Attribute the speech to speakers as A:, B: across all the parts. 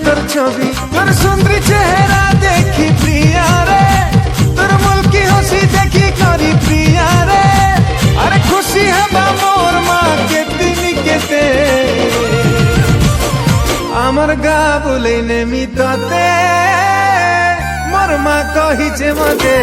A: তোর ছবি, তোর সুন্দরী চেহারা দেখি প্রিয়া রে, তোর মুলকি হাসি দেখি করি প্রিয়া রে। আরে খুশি হবা মোর মা কেতিনি কেতে, আমার গা বলে নেমি তাতে মোর মা কহিছে মতে।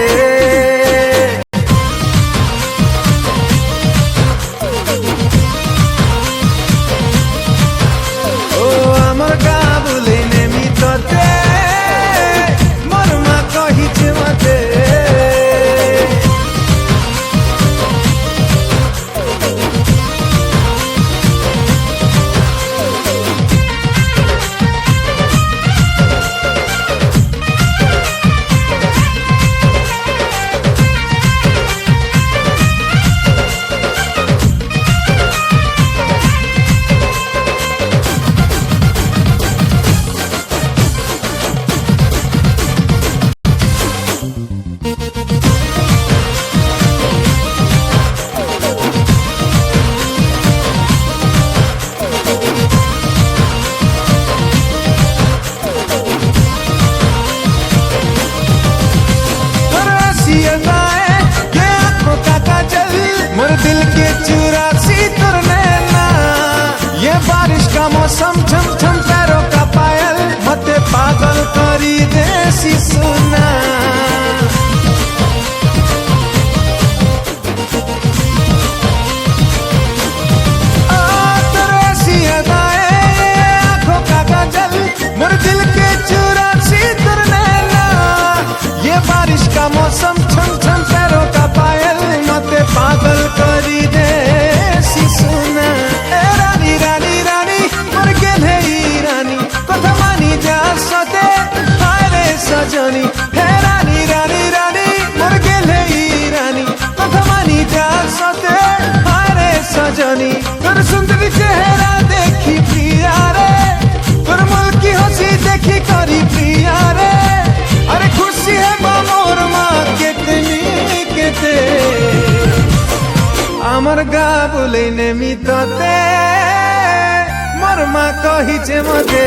A: दिल के चुरासी तुर नैना, ये बारिश का मौसम छम छम पैरों का पायल, मते पागल करी देसी सुना। तेरी अदाएं आंखों का काजल, मेरे दिल के चुरासी तुर नैना, ये बारिश का मौसम छम छम पैरों का पायल, मते पागल करी देसी सुना। ए रानी रानी रानी मोर गेले रानी, कथा मानी जा सते हाय रे सजनी। हे रानी रानी रानी मोर गेले रानी, कथा मानी जा सते हाय रे सजनी। तोर सुंदरी चेहरा देखी प्रिया रे, तोर मुल्की हंसी देखी करी प्रिया रे। अरे खुशी है मोर माँ केतनी केते, আমার গা বলে নেমি তাতে মোর মা কহিছে মতে।